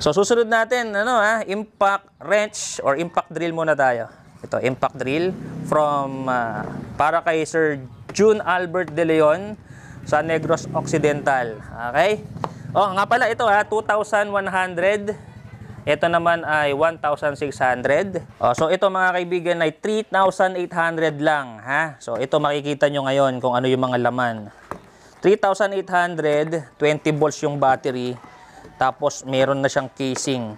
So susunod natin, impact wrench or impact drill muna tayo. Ito, impact drill from para kay Sir June Albert De Leon sa Negros Occidental. Okay? Oh, nga pala ito 2,100. Ito naman ay 1,600. Oh, so ito mga kaibigan ay 3,800 lang, ha? So ito makikita nyo ngayon kung ano yung mga laman. 3,800, 20 volts yung battery. Tapos meron na siyang casing.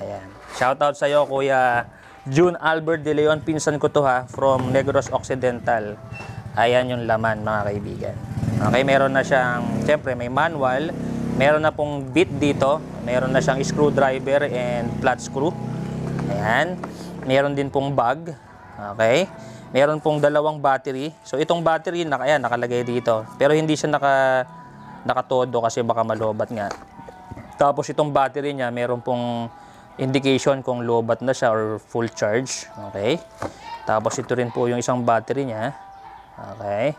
Ayan. Shoutout sa iyo Kuya June Albert De Leon, pinsan ko to from Negros Occidental. Ayan yung laman mga kaibigan. Okay, meron na siyang, syempre may manual, meron na pong bit dito, meron na siyang screwdriver and flat screw. Ayan. Meron din pong bag. Okay. Meron pong dalawang battery. So itong battery nakalagay dito. Pero hindi siya nakatodo kasi baka malobat nga. Tapos itong battery niya, meron pong indication kung lobat na siya or full charge. Okay. Tapos ito rin po yung isang battery niya. Okay.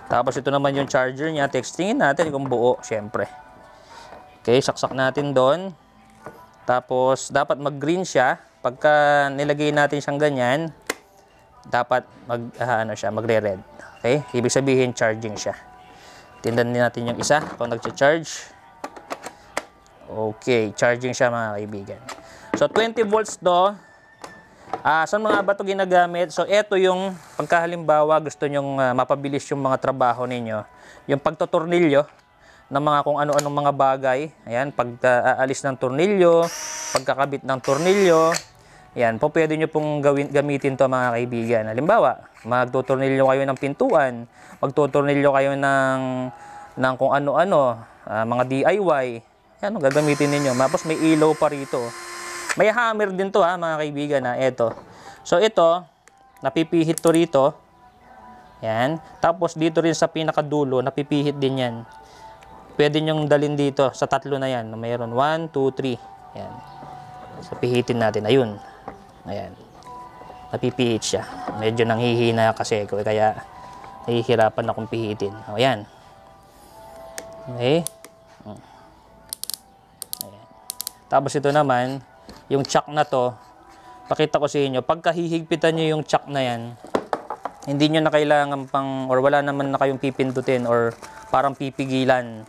Tapos ito naman yung charger niya. Testingin natin kung buo, syempre. Okay, saksak natin doon. Tapos dapat mag-green siya. Pagka nilagay natin siyang ganyan, dapat magre-red. Okay? Ibig sabihin charging siya. Tindan din natin yung isa kung nagcha-charge. Okay, charging siya mga kaibigan. So 20 volts to. Saan mga ba ito ginagamit? So ito yung pagkahalimbawa gusto nyong mapabilis yung mga trabaho ninyo. Yung pagtotornilyo ng mga kung ano-anong mga bagay. Ayan, pag-aalis ng tornilyo, pagkakabit ng tornilyo. Ayan, po pwede nyo pong gamitin to mga kaibigan. Halimbawa, magtutornilyo kayo ng pintuan, magtutornilyo kayo ng kung ano-ano, mga DIY. Yan, gagamitin ninyo. Tapos may ilaw pa rito. May hammer din to mga kaibigan ito. So ito, napipihit to rito. Yan. Tapos dito rin sa pinakadulo, napipihit din yan. Pwede nyong dalhin dito sa tatlo na yan. Mayroon 1, 2, 3. Yan. So pihitin natin. Ayun. Ayan. Napipihit siya. Medyo nanghihina kasi ko. Kaya nahihirapan akong pihitin. O yan. Okay. Tapos ito naman, yung chuck na to, pakita ko sa inyo, pagka hihigpitan nyo yung chuck na yan, hindi nyo na kailangan or wala naman na kayong pipindutin or parang pipigilan.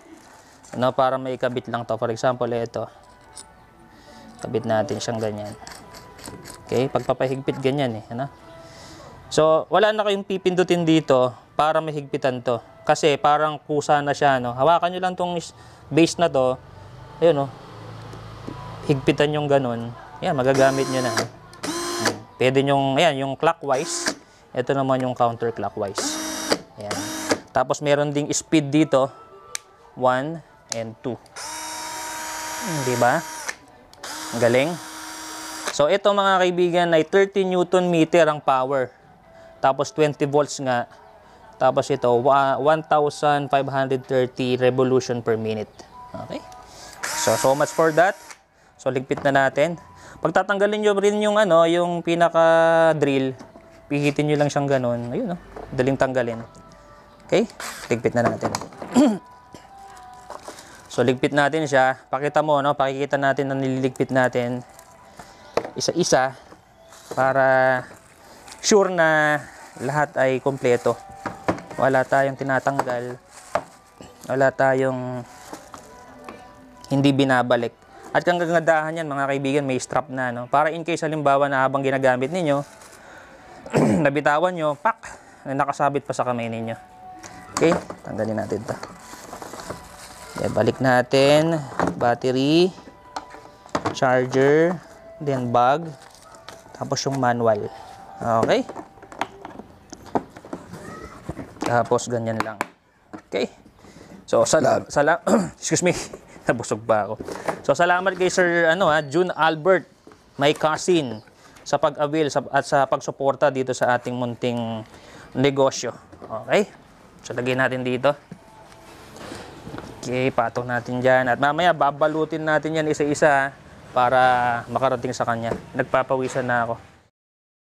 Para may ikabit lang to. For example, ito. Kabit natin siyang ganyan. Okay, pagpapahigpit ganyan So, wala na kayong pipindutin dito para mahigpitan to. Kasi parang kusa na siya, Hawakan nyo lang tong base na to. Ayun, higpitan yung ganun. Yan, magagamit nyo na. Pwede nyong, ayan, yung clockwise. Ito naman yung counterclockwise. Ayan. Tapos meron ding speed dito. 1 and 2. Diba? Ang galing. So, ito mga kaibigan ay 30 Newton meter ang power. Tapos 20 volts nga. Tapos ito, 1,530 revolution per minute. Okay? So much for that. So, ligpit na natin. Pagtatanggalin nyo rin yung, yung pinaka-drill, pihitin nyo lang siyang ganun. Ayun, daling tanggalin. Okay? Ligpit na natin. So, ligpit natin siya. Pakita mo, pakikita natin na nililigpit natin isa-isa para sure na lahat ay kompleto. Wala tayong tinatanggal. Wala tayong hindi binabalik. At kang kagandahan yan mga kaibigan, may strap na. Para in case halimbawa na habang ginagamit ninyo, nabitawan nyo, pak, nakasabit pa sa kamay ninyo. Okay, tanggalin natin ito. Okay, balik natin, battery, charger, then bag, tapos yung manual. Okay. Tapos ganyan lang. Okay. So, excuse me. Nabusog pa ako. So, salamat kay Sir June Albert, my cousin, sa pag-avail at sa pagsuporta dito sa ating munting negosyo. Okay? So, lagyan natin dito. Okay, patong natin dyan. At mamaya, babalutin natin yan isa-isa para makarating sa kanya. Nagpapawisan na ako.